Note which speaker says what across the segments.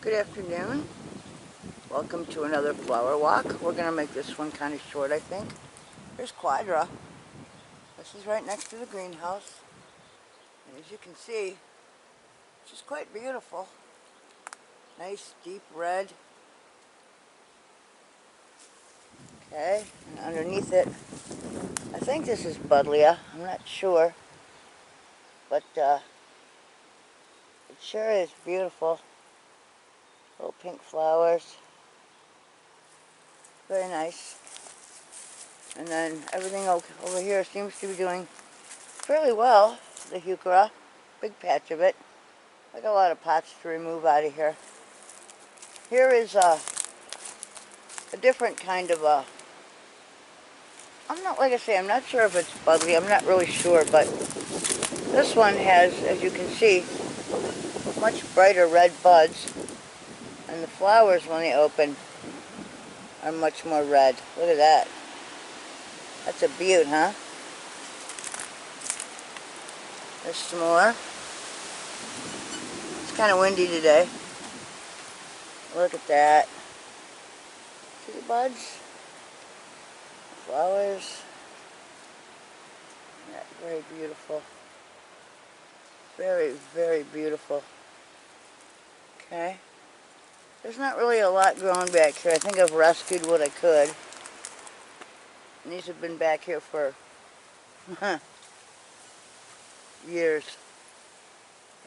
Speaker 1: Good afternoon. Welcome to another flower walk. We're going to make this one kind of short, I think. Here's Quadra. This is right next to the greenhouse. And as you can see, she's quite beautiful. Nice deep red. Okay, and underneath it, I think this is Buddleia. I'm not sure. But it sure is beautiful. Little pink flowers. Very nice. And then everything over here seems to be doing fairly well. The heuchera, big patch of it. I got a lot of pots to remove out of here. Here is a different kind of a, like I say, I'm not sure if it's buddly, I'm not really sure, but this one has, as you can see, much brighter red buds, and the flowers when they open are much more red. Look at that. That's a beaut, huh? There's some more. It's kind of windy today. Look at that. See the buds? Flowers. Yeah, very beautiful. Very, very beautiful. Okay. There's not really a lot growing back here. I think I've rescued what I could. And these have been back here for years.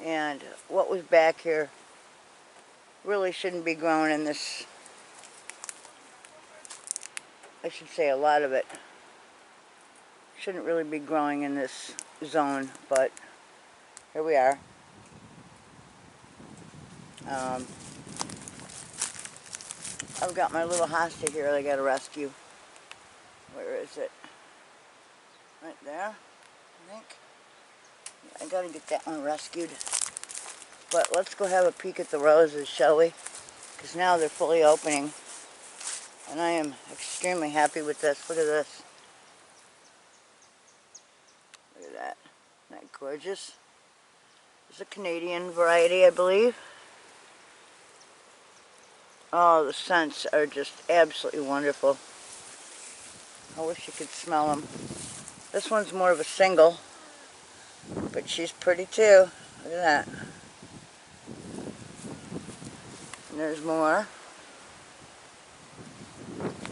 Speaker 1: And what was back here really shouldn't be growing in this. I should say a lot of it shouldn't really be growing in this zone, but here we are. I've got my little hosta here that I got to rescue. Where is it? Right there, I think. I got to get that one rescued. But let's go have a peek at the roses, shall we? Because now they're fully opening. And I am extremely happy with this. Look at this. Look at that. Isn't that gorgeous? It's a Canadian variety, I believe. Oh, the scents are just absolutely wonderful. I wish you could smell them. This one's more of a single, but she's pretty too. Look at that. And there's more.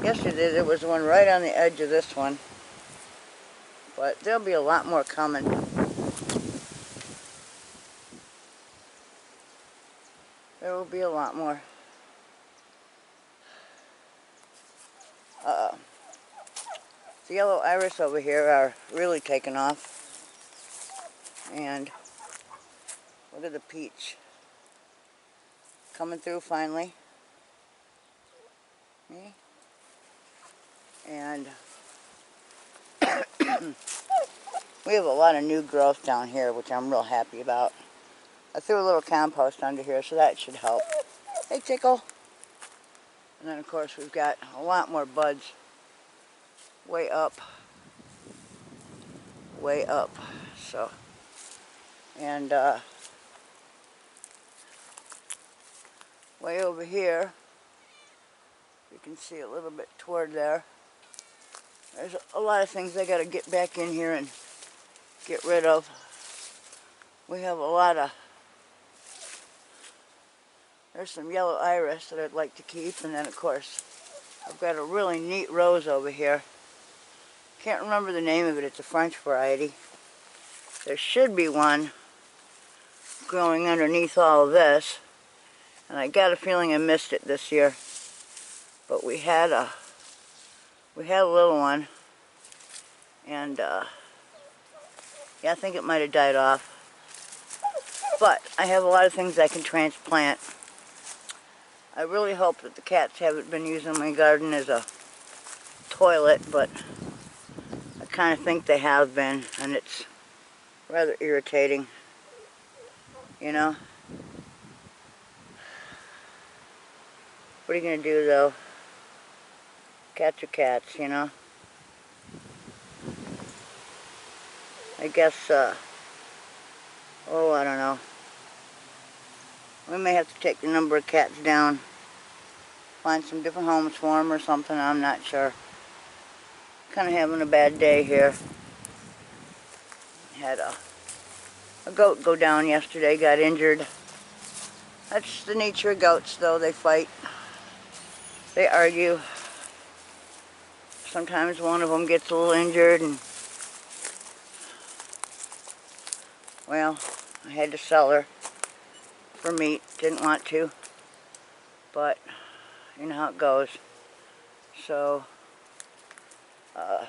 Speaker 1: Yesterday there was one right on the edge of this one, but there'll be a lot more coming. There will be a lot more. The yellow iris over here are really taking off. And look at the peach. Coming through finally. Okay. And we have a lot of new growth down here, which I'm real happy about. I threw a little compost under here, so that should help. Hey, Tickle. And then, of course, we've got a lot more buds way up. Way up. So, and way over here, you can see a little bit toward there. There's a lot of things I got to get back in here and get rid of. We have a lot of, there's some yellow iris that I'd like to keep, and then of course I've got a really neat rose over here. Can't remember the name of it, it's a French variety. There should be one growing underneath all of this, and I got a feeling I missed it this year. But we had a little one, and yeah, I think it might have died off. But I have a lot of things I can transplant. I really hope that the cats haven't been using my garden as a toilet, but I kind of think they have been, and it's rather irritating, you know. What are you going to do, though? Cats are cats, you know. I guess, oh, I don't know. We may have to take the number of cats down. Find some different homes for them or something, I'm not sure. Kind of having a bad day here. Had a goat go down yesterday, got injured. That's the nature of goats though, they fight. They argue. Sometimes one of them gets a little injured and, well, I had to sell her for meat. Didn't want to, but you know how it goes. So, yeah,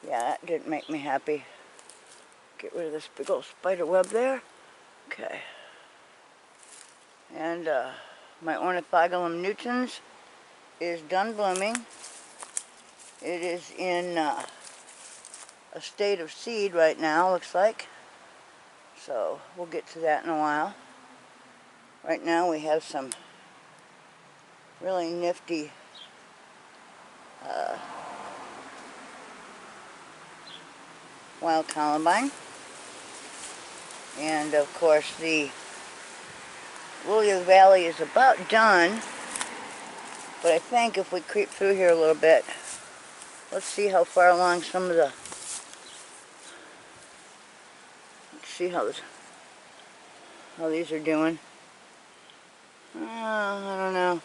Speaker 1: that didn't make me happy. Get rid of this big old spider web there. Okay. And my Ornithogalum nutans is done blooming. It is in a state of seed right now, looks like. So we'll get to that in a while. Right now we have some really nifty wild columbine. And of course the Lily Valley is about done. But I think if we creep through here a little bit, let's see how far along some of the, let's see how these are doing. I don't know.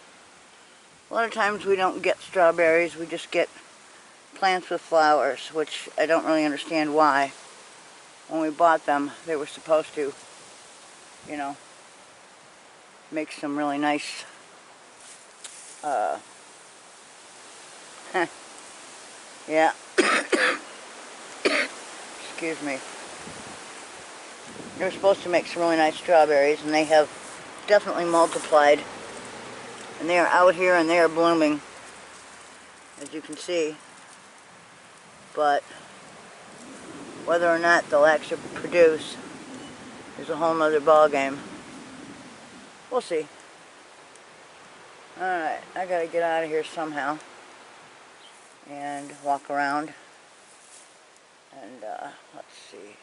Speaker 1: A lot of times we don't get strawberries, we just get plants with flowers, which I don't really understand why. When we bought them, they were supposed to, you know, make some really nice, yeah, excuse me. They were supposed to make some really nice strawberries, and they have definitely multiplied. And they are out here and they are blooming, as you can see. But whether or not they'll actually produce is a whole nother ball game. We'll see. Alright, I gotta get out of here somehow and walk around. And let's see.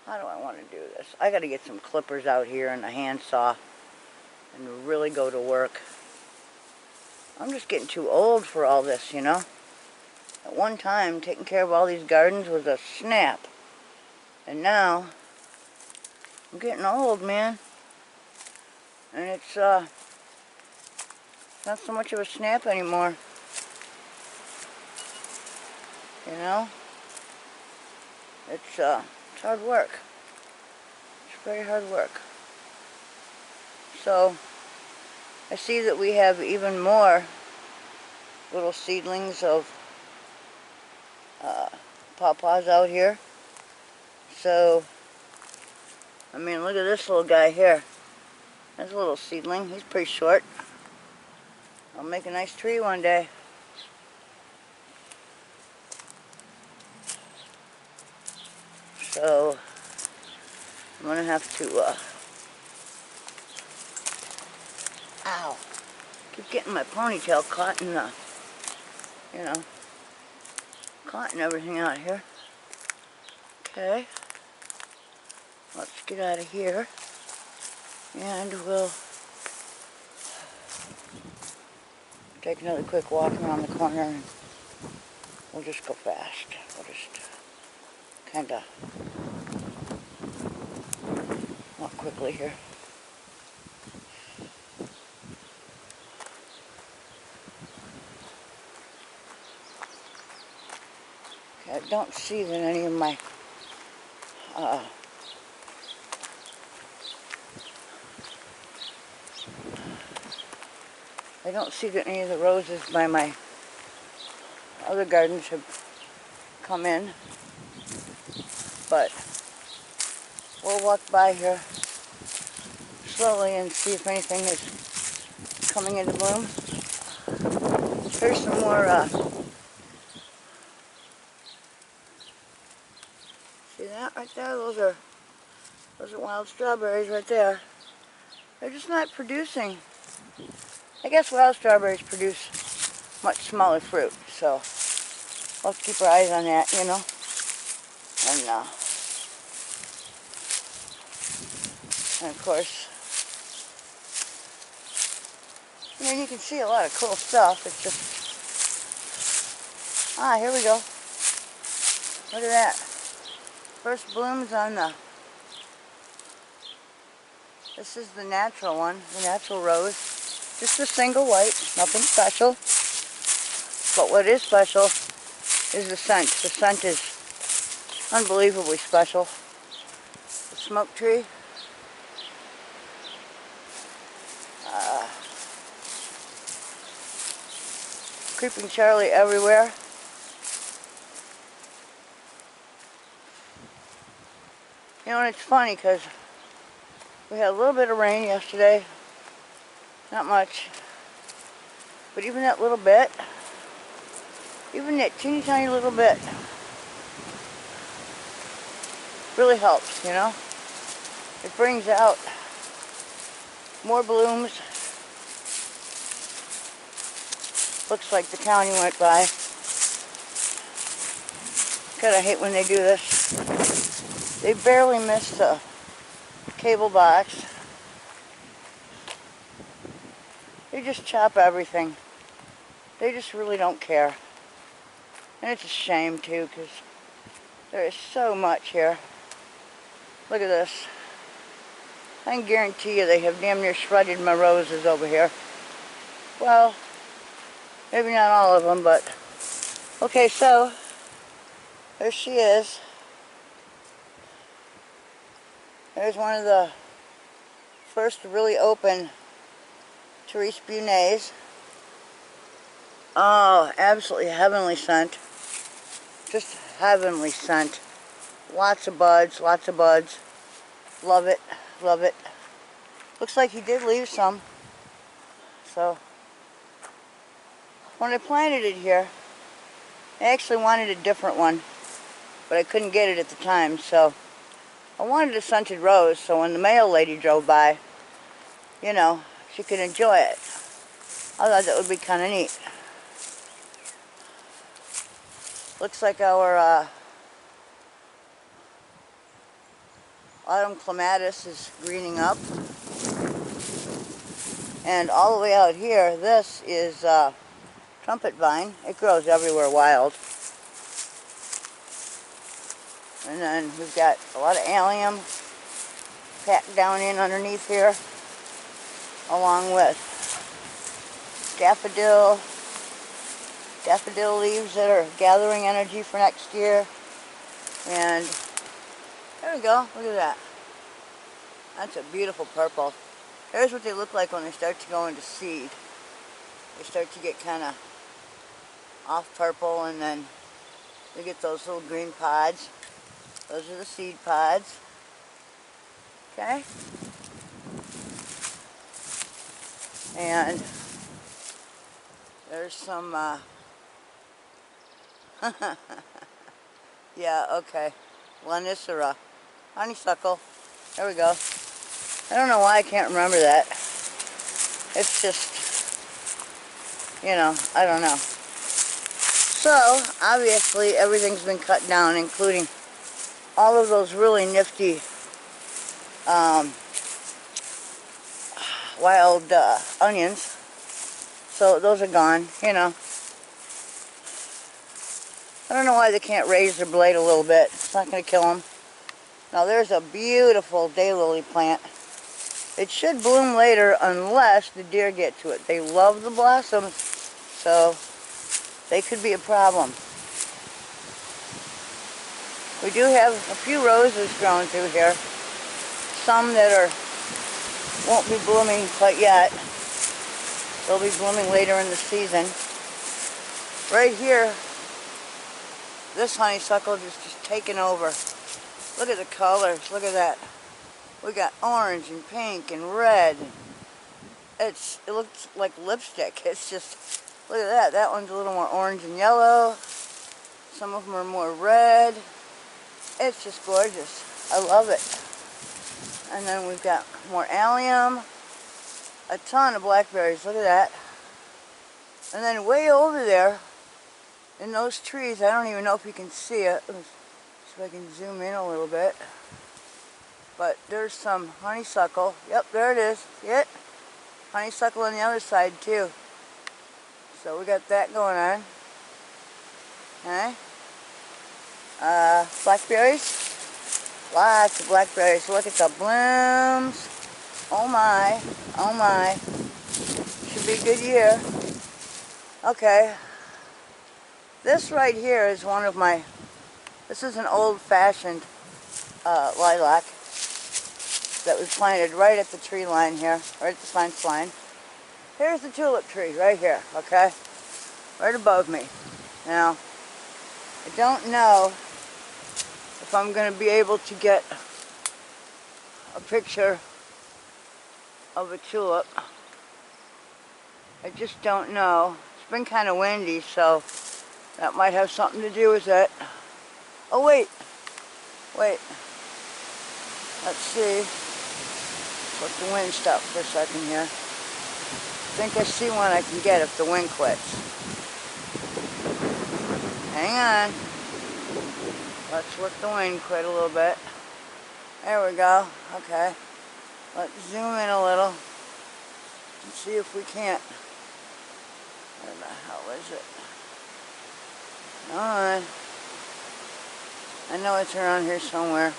Speaker 1: How do I want to do this? I gotta get some clippers out here and a handsaw and really go to work. I'm just getting too old for all this, you know. At one time, taking care of all these gardens was a snap. And now, I'm getting old, man. And it's not so much of a snap anymore. You know? It's hard work. It's very hard work. So, I see that we have even more little seedlings of pawpaws out here. So, I mean, look at this little guy here. That's a little seedling. He's pretty short. I'll make a nice tree one day. So, I'm going to have to, ow, keep getting my ponytail caught in the, you know, caught in everything out here. Okay, let's get out of here, and we'll take another quick walk around the corner, and we'll just go fast. We'll just kind of walk quickly here. Okay, I don't see that any of my I don't see that any of the roses by my other gardens have come in, but we'll walk by here slowly and see if anything is coming into bloom. Here's some more, see that right there? Those are wild strawberries right there. They're just not producing. I guess wild strawberries produce much smaller fruit, so we'll have to keep our eyes on that, you know. And of course, I mean, you can see a lot of cool stuff. It's just... Ah, here we go. Look at that. First blooms on the... This is the natural one, the natural rose. Just a single white, nothing special. But what is special is the scent. The scent is unbelievably special. The smoke tree. Creeping Charlie everywhere. You know, and it's funny because we had a little bit of rain yesterday. Not much. But even that little bit, even that teeny tiny little bit, really helps, you know? It brings out more blooms. Looks like the county went by. God, I hate when they do this. They barely missed the cable box. They just chop everything. They just really don't care. And it's a shame too, because there is so much here. Look at this. I can guarantee you they have damn near shredded my roses over here. Well, maybe not all of them, but... Okay, so, there she is. There's one of the first really open Therese Bunets. Oh, absolutely heavenly scent. Just heavenly scent. Lots of buds, lots of buds. Love it, love it. Looks like he did leave some. So, when I planted it here, I actually wanted a different one, but I couldn't get it at the time, so I wanted a scented rose, so when the mail lady drove by, you know, she could enjoy it. I thought that would be kind of neat. Looks like our autumn clematis is greening up. And all the way out here, this is trumpet vine. It grows everywhere wild. And then we've got a lot of allium packed down in underneath here, along with daffodil leaves that are gathering energy for next year. And there we go, look at that. That's a beautiful purple. Here's what they look like when they start to go into seed. They start to get kind of off purple, and then you get those little green pods. Those are the seed pods. Okay? And there's some, yeah, okay. Lenicera. Honeysuckle. There we go. I don't know why I can't remember that. It's just, you know, I don't know. So, obviously, everything's been cut down, including all of those really nifty wild onions. So, those are gone, you know. I don't know why they can't raise their blade a little bit. It's not going to kill them. Now, there's a beautiful daylily plant. It should bloom later unless the deer get to it. They love the blossoms, so they could be a problem. We do have a few roses growing through here. Some that won't be blooming quite yet. They'll be blooming later in the season. Right here, this honeysuckle is just taking over. Look at the colors, look at that. We got orange and pink and red. It looks like lipstick. It's just, look at that. That one's a little more orange and yellow. Some of them are more red. It's just gorgeous. I love it. And then we've got more allium. A ton of blackberries. Look at that. And then way over there, in those trees, I don't even know if you can see it. Let's see if I can zoom in a little bit. But there's some honeysuckle. Yep, there it is. See it? Honeysuckle on the other side too. So we got that going on. Okay. Blackberries. Lots of blackberries. Look at the blooms. Oh my. Oh my. Should be a good year. Okay. This right here is one of my, this is an old-fashioned lilac that was planted right at the tree line here, right at the fence line. Here's the tulip tree right here, okay? Right above me. Now, I don't know if I'm going to be able to get a picture of a tulip. I just don't know. It's been kind of windy, so that might have something to do with it. Oh, wait. Wait. Let's see. Let the wind stop for a second here. I think I see one I can get if the wind quits. Hang on. Let's let the wind quit a little bit. There we go. Okay. Let's zoom in a little and see if we can't. Where the hell is it? Come on. I know it's around here somewhere.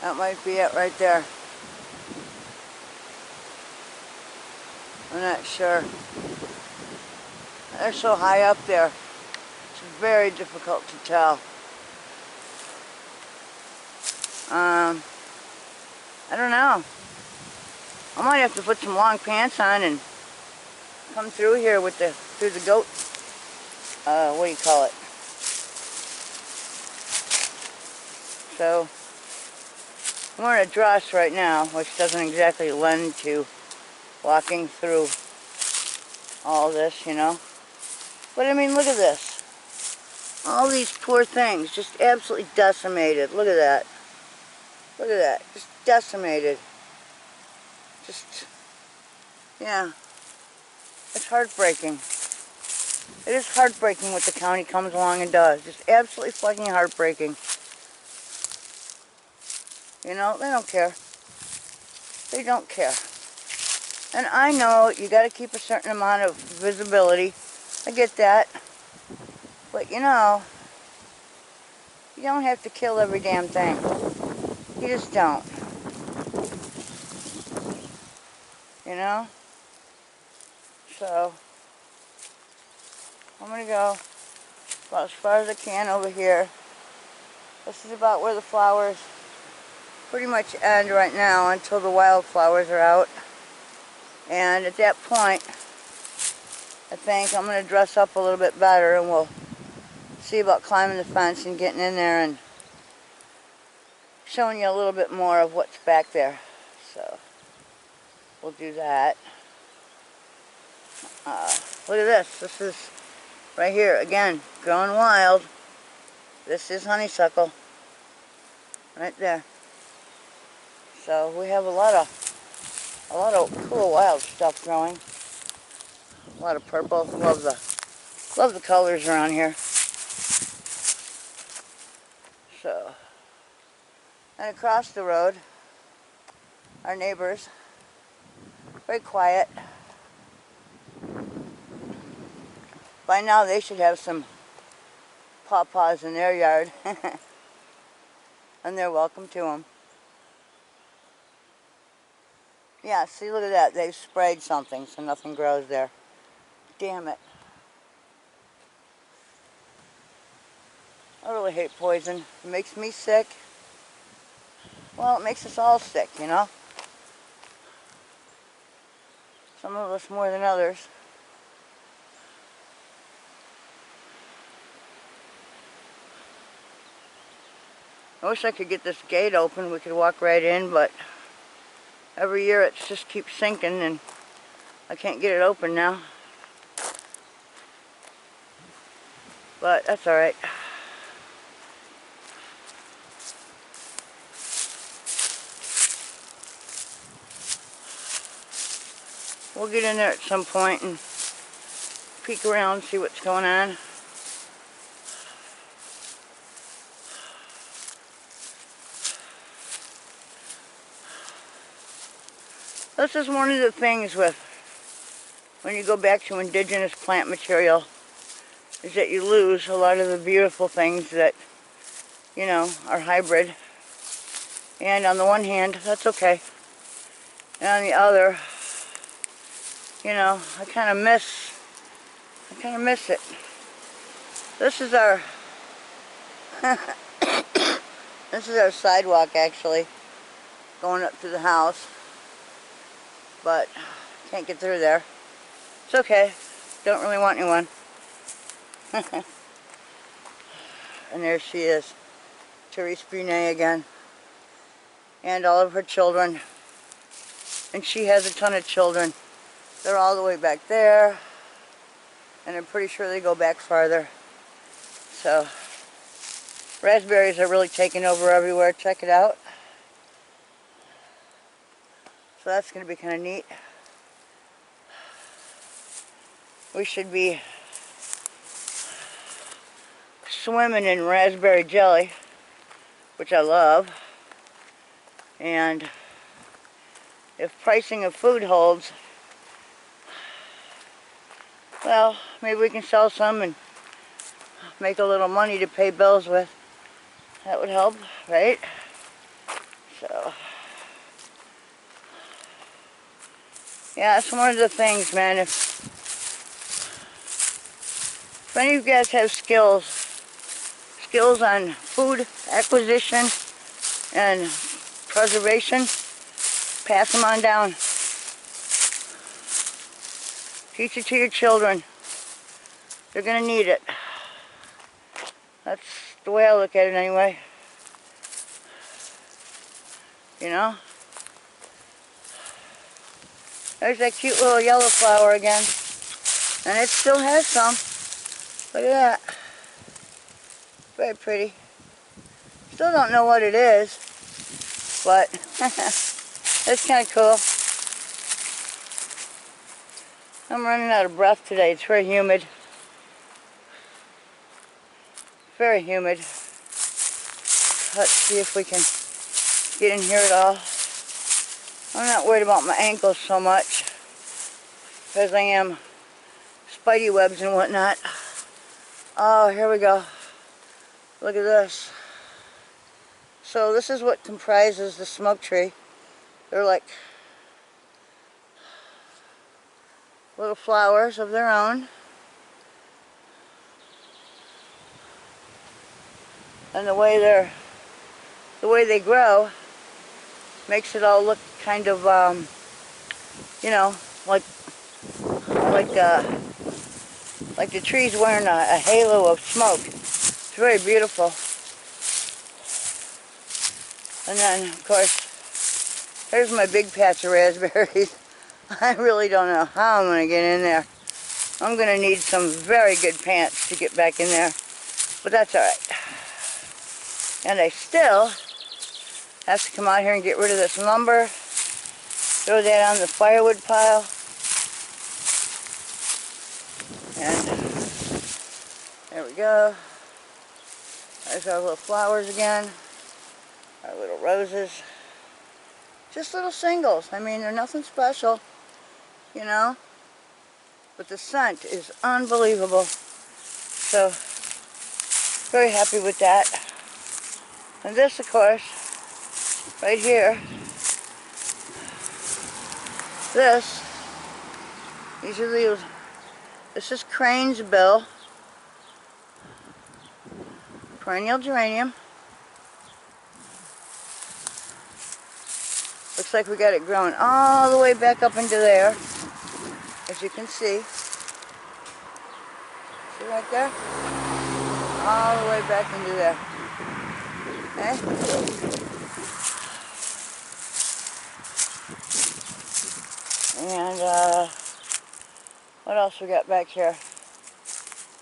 Speaker 1: That might be it right there. I'm not sure. They're so high up there. It's very difficult to tell. I don't know. I might have to put some long pants on and come through here with through the goat, what do you call it? So, I'm wearing a dress right now, which doesn't exactly lend to walking through all this, you know. But I mean, look at this. All these poor things, just absolutely decimated. Look at that. Look at that. Just decimated. Just, yeah. It's heartbreaking. It is heartbreaking what the county comes along and does. Just absolutely fucking heartbreaking. You know, they don't care. They don't care. And I know you got to keep a certain amount of visibility. I get that. But you know, you don't have to kill every damn thing. You just don't. You know? So, I'm going to go about as far as I can over here. This is about where the flowers pretty much end right now until the wildflowers are out. And at that point, I think I'm going to dress up a little bit better and we'll see about climbing the fence and getting in there and showing you a little bit more of what's back there. So, we'll do that. Look at this. This is right here, again, growing wild. This is honeysuckle. Right there. So we have a lot of cool wild stuff growing. A lot of purple. Love the colors around here. So, and across the road, our neighbors, very quiet. By now they should have some pawpaws in their yard. And they're welcome to them. Yeah, see, look at that. They've sprayed something so nothing grows there. Damn it. I really hate poison. It makes me sick. Well, it makes us all sick, you know? Some of us more than others. I wish I could get this gate open. We could walk right in, but every year it just keeps sinking and I can't get it open now. But that's alright. We'll get in there at some point and peek around, see what's going on. This is one of the things with when you go back to indigenous plant material, is that you lose a lot of the beautiful things that, you know, are hybrid. And on the one hand, that's okay. And on the other, you know, I kind of miss it. This is our this is our sidewalk, actually, going up to the house, but can't get through there. It's okay, don't really want anyone. And there she is, Therese Brunet again, and all of her children. And she has a ton of children. They're all the way back there, and I'm pretty sure they go back farther. So, raspberries are really taking over everywhere. Check it out. So that's going to be kind of neat. We should be swimming in raspberry jelly, which I love. And if pricing of food holds, well, maybe we can sell some and make a little money to pay bills with. That would help, right? So, yeah, that's one of the things, man. If any of you guys have skills on food acquisition and preservation, pass them on down. Teach it to your children. They're going to need it. That's the way I look at it anyway. You know? There's that cute little yellow flower again. And it still has some. Look at that. Very pretty. Still don't know what it is, but it's kind of cool. I'm running out of breath today. It's very humid. Very humid. Let's see if we can get in here at all. I'm not worried about my ankles so much, because I am spidey webs and whatnot. Oh, here we go. Look at this. So this is what comprises the smoke tree. They're like little flowers of their own. And the way they grow makes it all look kind of you know, like the tree's wearing a halo of smoke. It's very beautiful. And then, of course, there's my big patch of raspberries. I really don't know how I'm going to get in there. I'm going to need some very good pants to get back in there. But that's alright. And I still have to come out here and get rid of this lumber. Throw that on the firewood pile. And there we go. There's our little flowers again. Our little roses. Just little singles. I mean, they're nothing special, you know. But the scent is unbelievable. So, very happy with that. And this, of course, right here. These are the, this is Crane's Bill. Perennial Geranium. Looks like we got it growing all the way back up into there, as you can see. See right there? All the way back into there. Okay? And what else we got back here?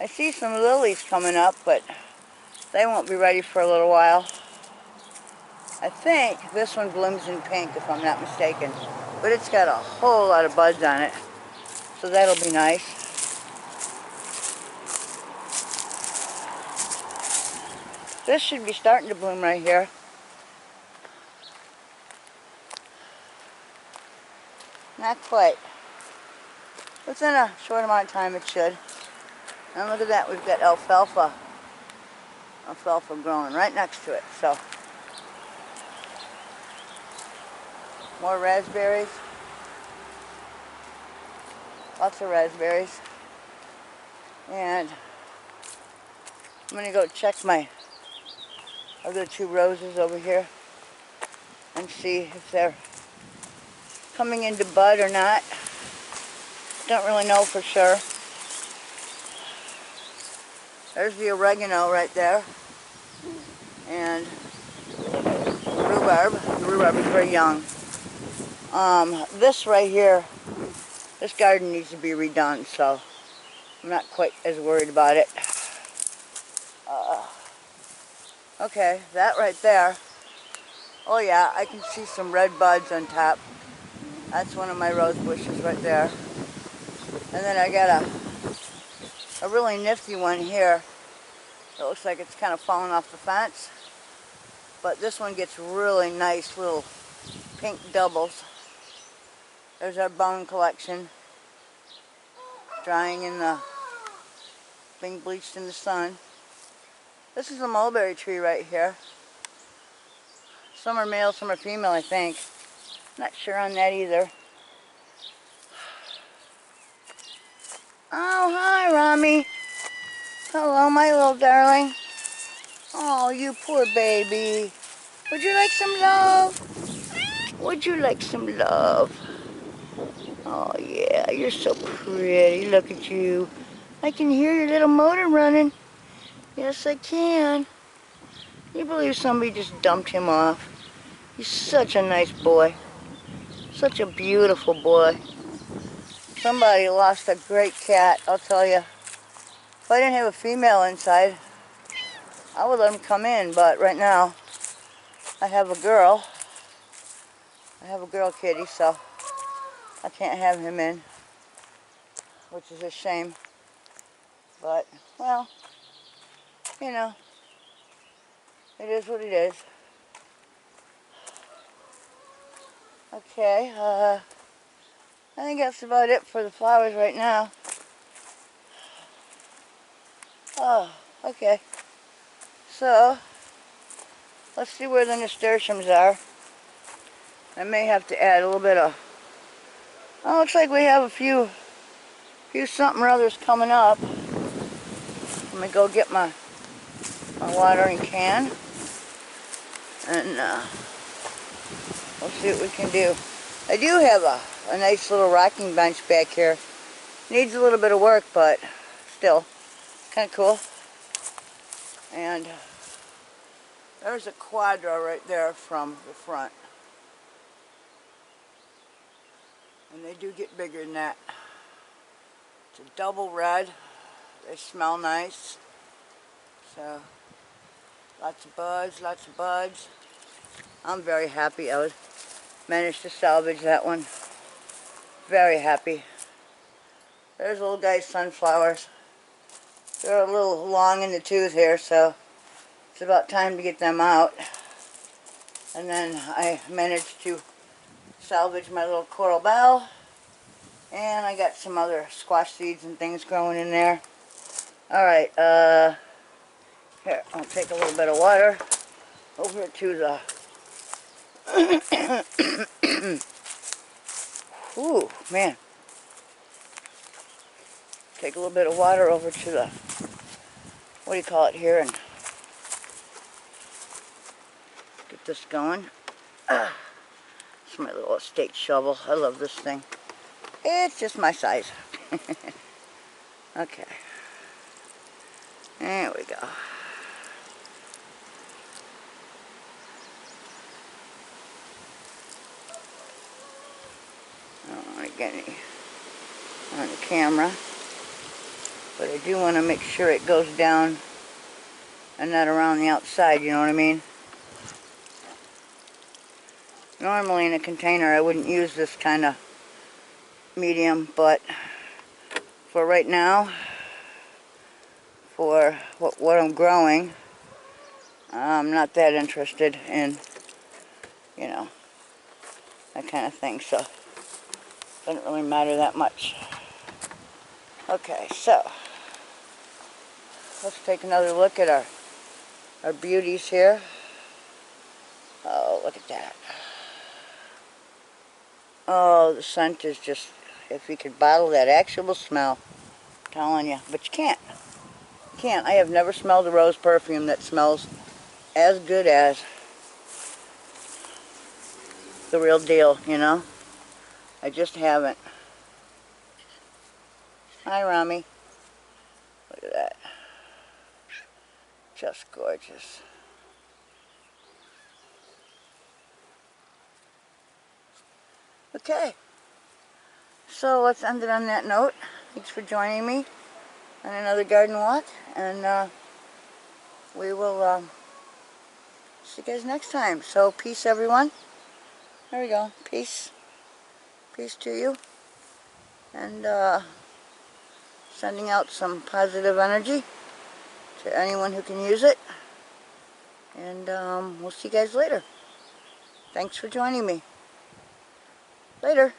Speaker 1: I see some lilies coming up, but they won't be ready for a little while. I think this one blooms in pink, if I'm not mistaken. But it's got a whole lot of buds on it. So that'll be nice. This should be starting to bloom right here. Not quite. Within a short amount of time it should. And look at that, we've got alfalfa. Alfalfa growing right next to it. So, more raspberries. Lots of raspberries. And I'm going to go check my other 2 roses over here and see if they're coming into bud or not. Don't really know for sure. There's the oregano right there. And the rhubarb. The rhubarb is very young. This right here, this garden needs to be redone, so I'm not quite as worried about it. Okay, that right there. Oh yeah, I can see some red buds on top. That's one of my rose bushes right there. And then I got a really nifty one here. It looks like it's kind of falling off the fence. But this one gets really nice little pink doubles. There's our bone collection. Drying in the, being bleached in the sun. This is a mulberry tree right here. Some are male, some are female, I think. Not sure on that either. Oh, hi, Rami. Hello, my little darling. Oh, you poor baby. Would you like some love? Would you like some love? Oh, yeah, you're so pretty. Look at you. I can hear your little motor running. Yes, I can. You believe somebody just dumped him off? He's such a nice boy. Such a beautiful boy. Somebody lost a great cat, I'll tell you. If I didn't have a female inside, I would let him come in, but right now, I have a girl. I have a girl kitty, so I can't have him in, which is a shame. But, well, you know, it is what it is. Okay, I think that's about it for the flowers right now. Oh, okay. So, let's see where the nasturtiums are. I may have to add a little bit of... Oh, looks like we have a few something or others coming up. Let me go get my watering can. And we'll see what we can do. I do have a nice little rocking bench back here. Needs a little bit of work, but still kind of cool. And there's a quadra right there from the front. And they do get bigger than that. It's a double red. They smell nice. So, lots of buds, lots of buds. I'm very happy I managed to salvage that one. Very happy. There's little guy's sunflowers. They're a little long in the tooth here, so it's about time to get them out. And then I managed to salvage my little coral bell. And I got some other squash seeds and things growing in there. Alright, here, I'll take a little bit of water over to the... Ooh, man. Take a little bit of water over to the... What do you call it here? And get this going. It's my little estate shovel. I love this thing. It's just my size. Okay. There we go. I don't want to get any on the camera, but I do want to make sure it goes down and not around the outside, you know what I mean? Normally in a container I wouldn't use this kind of medium, but for right now, for what I'm growing, I'm not that interested in, you know, that kind of thing. So Doesn't really matter that much. Okay, so let's take another look at our beauties here. Oh, look at that. Oh, the scent is just, if you could bottle that actual smell, I'm telling you. But you can't. You can't. I have never smelled a rose perfume that smells as good as the real deal, you know? I just haven't. Hi, Rami. Look at that. Just gorgeous. Okay. So let's end it on that note. Thanks for joining me on another garden walk. And we will see you guys next time. So peace, everyone. There we go. Peace. Peace to you. And sending out some positive energy to anyone who can use it. And we'll see you guys later. Thanks for joining me. Later.